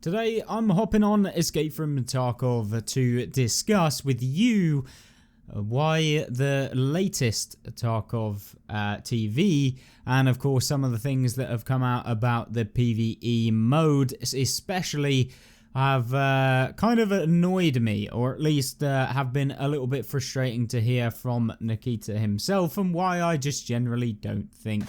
Today I'm hopping on Escape from Tarkov to discuss with you why the latest Tarkov TV and of course some of the things that have come out about the PVE mode especially have kind of annoyed me, or at least have been a little bit frustrating to hear from Nikita himself, and why I just generally don't think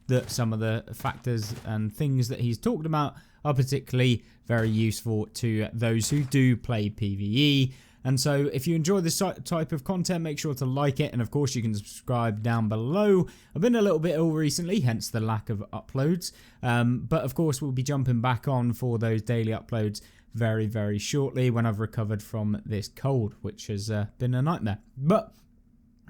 that some of the factors and things that he's talked about are particularly very useful to those who do play PvE. And so if you enjoy this type of content, make sure to like it, and of course you can subscribe down below. I've been a little bit ill recently, hence the lack of uploads, but of course we'll be jumping back on for those daily uploads very shortly when I've recovered from this cold, which has been a nightmare. But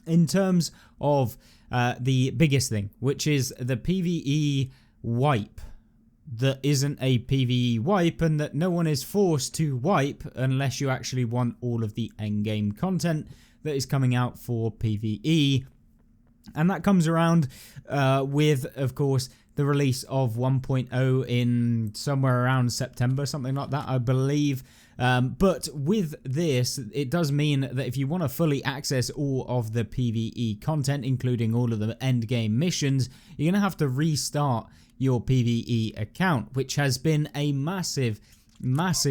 in terms of the biggest thing, which is the PvE wipe, that isn't a PvE wipe and that no one is forced to wipe unless you actually want all of the endgame content that is coming out for PvE. And that comes around with, of course, the release of 1.0 in somewhere around September, something like that, I believe. But with this, it does mean that if you want to fully access all of the PvE content, including all of the endgame missions, you're going to have to restart your PvE account, which has been a massive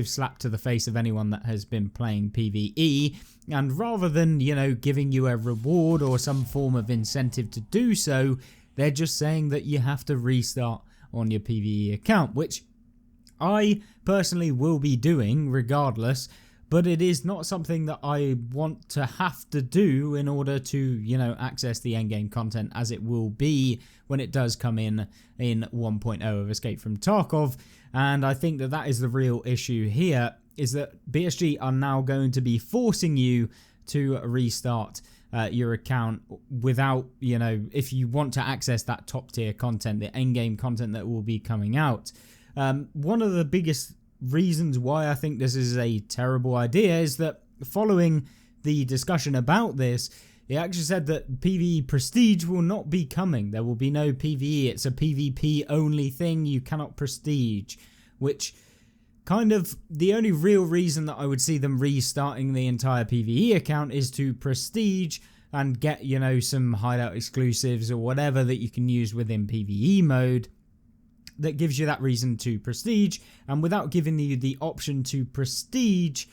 slap to the face of anyone that has been playing PvE. And rather than, you know, giving you a reward or some form of incentive to do so, they're just saying that you have to restart on your PvE account, which I personally will be doing regardless, but it is not something that I want to have to do in order to, you know, access the endgame content, as it will be when it does come in 1.0 of Escape from Tarkov. And I think that that is the real issue here, is that BSG are now going to be forcing you to restart your account without, you know, if you want to access that top tier content, the endgame content that will be coming out. One of the biggest reasons why I think this is a terrible idea is that following the discussion about this, it actually said that PvE Prestige will not be coming. There will be no PvE. It's a PvP only thing. You cannot Prestige, which kind of the only real reason that I would see them restarting the entire PvE account is to Prestige and get, you know, some hideout exclusives or whatever that you can use within PvE mode that gives you that reason to Prestige. And without giving you the option to Prestige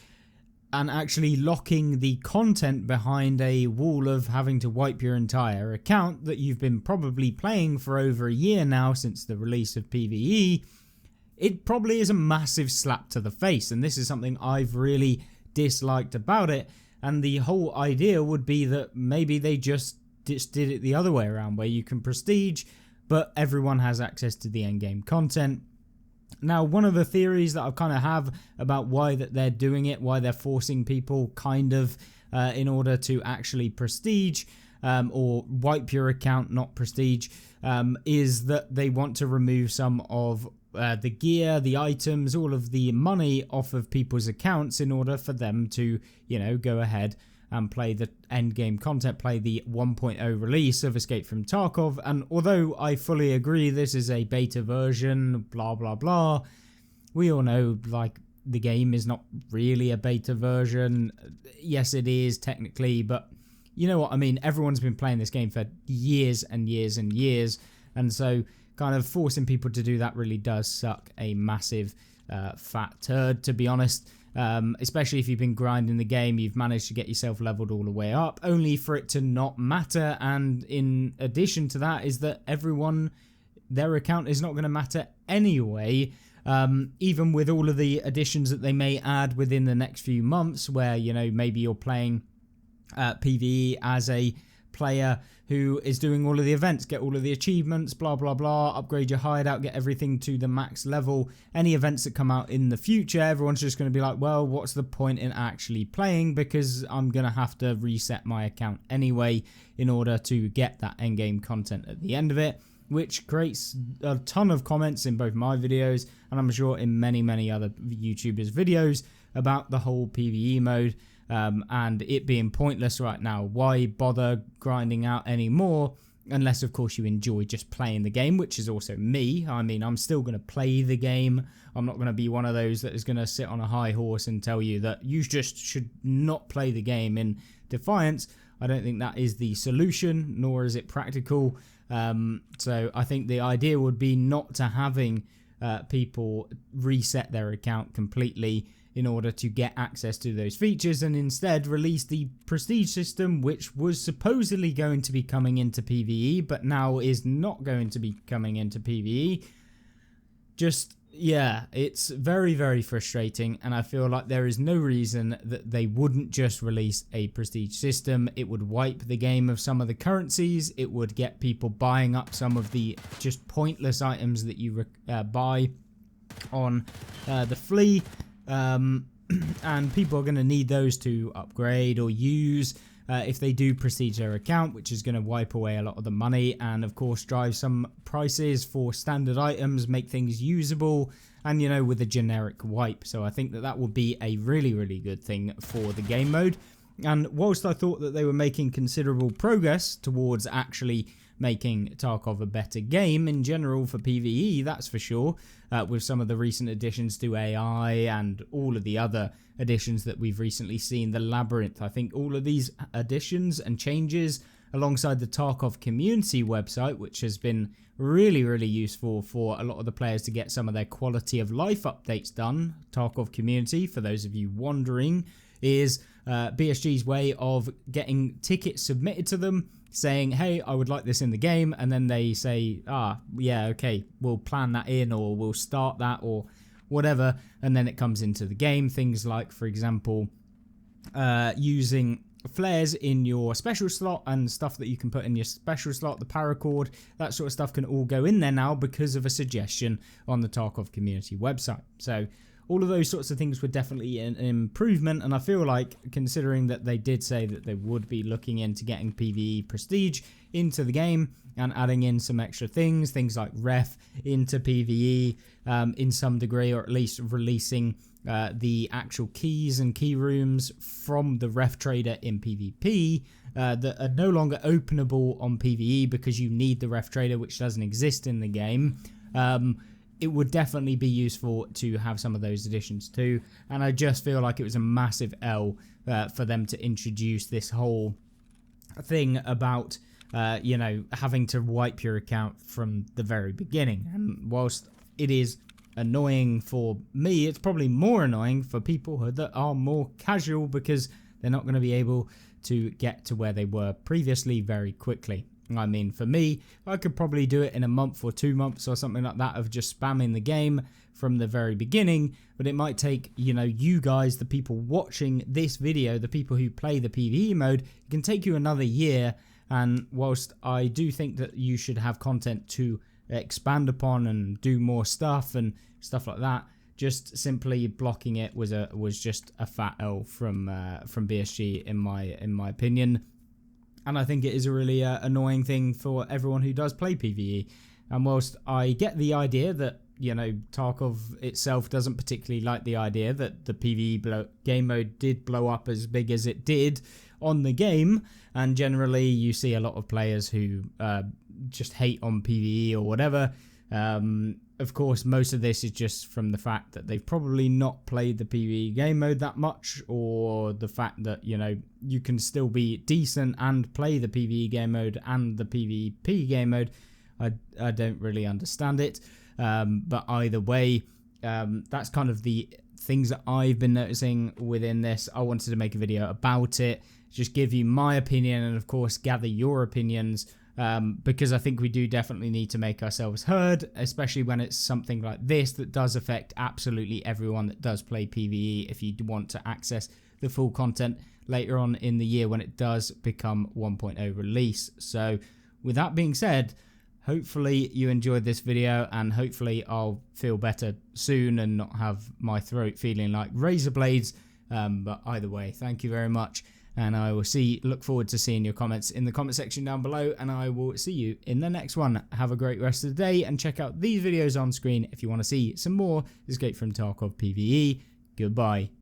and actually locking the content behind a wall of having to wipe your entire account that you've been probably playing for over a year now since the release of PvE, it probably is a massive slap to the face. And this is something I've really disliked about it. And the whole idea would be that maybe they just did it the other way around, where you can Prestige, but everyone has access to the endgame content. Now, one of the theories that I kind of have about why that they're doing it, why they're forcing people kind of in order to actually Prestige or wipe your account, not Prestige, is that they want to remove some of the gear, the items, all of the money off of people's accounts in order for them to, you know, go ahead and play the endgame content, play the 1.0 release of Escape from Tarkov. And although I fully agree this is a beta version, blah blah blah, we all know, like, the game is not really a beta version. Yes, it is technically, but you know what I mean. Everyone's been playing this game for years and years and years, and so kind of forcing people to do that really does suck a massive fat turd, to be honest. Especially if you've been grinding the game, you've managed to get yourself leveled all the way up, only for it to not matter. And in addition to that is that everyone, their account is not going to matter anyway, even with all of the additions that they may add within the next few months, where, you know, maybe you're playing PvE as a player who is doing all of the events, get all of the achievements, blah blah blah, upgrade your hideout, get everything to the max level. Any events that come out in the future, everyone's just going to be like, well, what's the point in actually playing, because I'm going to have to reset my account anyway in order to get that endgame content at the end of it, which creates a ton of comments in both my videos and I'm sure in many other YouTubers' videos about the whole PvE mode. And it being pointless right now. Why bother grinding out anymore unless of course you enjoy just playing the game, which is also me. I mean, I'm still going to play the game. I'm not going to be one of those that is going to sit on a high horse and tell you that you just should not play the game in defiance. I don't think that is the solution, nor is it practical. So I think the idea would be not to having people reset their account completely in order to get access to those features, and instead release the prestige system, which was supposedly going to be coming into PvE, but now is not going to be coming into PvE. Just, yeah, it's very, very frustrating, and I feel like there is no reason that they wouldn't just release a prestige system. It would wipe the game of some of the currencies. It would get people buying up some of the just pointless items that you buy on the flea. And people are going to need those to upgrade or use if they do prestige their account, which is going to wipe away a lot of the money and of course drive some prices for standard items, make things usable, and with a generic wipe. So I think that that would be a really, really good thing for the game mode. And whilst I thought that they were making considerable progress towards actually making Tarkov a better game in general for PvE, that's for sure, with some of the recent additions to AI and all of the other additions that we've recently seen, the Labyrinth. I think all of these additions and changes alongside the Tarkov community website, which has been really, really useful for a lot of the players to get some of their quality of life updates done. Tarkov community, for those of you wondering, is BSG's way of getting tickets submitted to them, saying, hey, I would like this in the game, and then they say, yeah, okay, we'll plan that in, or we'll start that, or whatever, and then it comes into the game. Things like, for example, using flares in your special slot and stuff that you can put in your special slot, the paracord, that sort of stuff can all go in there now because of a suggestion on the Tarkov community website. So all of those sorts of things were definitely an improvement, and I feel like, considering that they did say that they would be looking into getting PvE prestige into the game and adding in some extra things like ref into PvE in some degree, or at least releasing the actual keys and key rooms from the ref trader in PvP that are no longer openable on PvE because you need the ref trader, which doesn't exist in the game. It would definitely be useful to have some of those additions too, and I just feel like it was a massive L for them to introduce this whole thing about having to wipe your account from the very beginning. And whilst it is annoying for me, it's probably more annoying for people that are more casual, because they're not going to be able to get to where they were previously very quickly. I mean, for me, I could probably do it in a month or 2 months or something like that of just spamming the game from the very beginning, but it might take, you guys, the people watching this video, the people who play the PvE mode, it can take you another year. And whilst I do think that you should have content to expand upon and do more stuff and stuff like that, just simply blocking it was just a fat L from BSG in my opinion. And I think it is a really annoying thing for everyone who does play PvE. And whilst I get the idea that, Tarkov itself doesn't particularly like the idea that the PvE game mode did blow up as big as it did on the game, and generally you see a lot of players who just hate on PvE or whatever. Of course, most of this is just from the fact that they've probably not played the PvE game mode that much, or the fact that, you can still be decent and play the PvE game mode and the PvP game mode. I don't really understand it. But either way, that's kind of the things that I've been noticing within this. I wanted to make a video about it, just give you my opinion, and of course gather your opinions. Because I think we do definitely need to make ourselves heard, especially when it's something like this that does affect absolutely everyone that does play PvE, if you want to access the full content later on in the year when it does become 1.0 release. So with that being said, hopefully you enjoyed this video, and hopefully I'll feel better soon and not have my throat feeling like razor blades. But either way, thank you very much. And I will look forward to seeing your comments in the comment section down below, and I will see you in the next one. Have a great rest of the day, and check out these videos on screen if you want to see some more Escape from Tarkov PVE. Goodbye.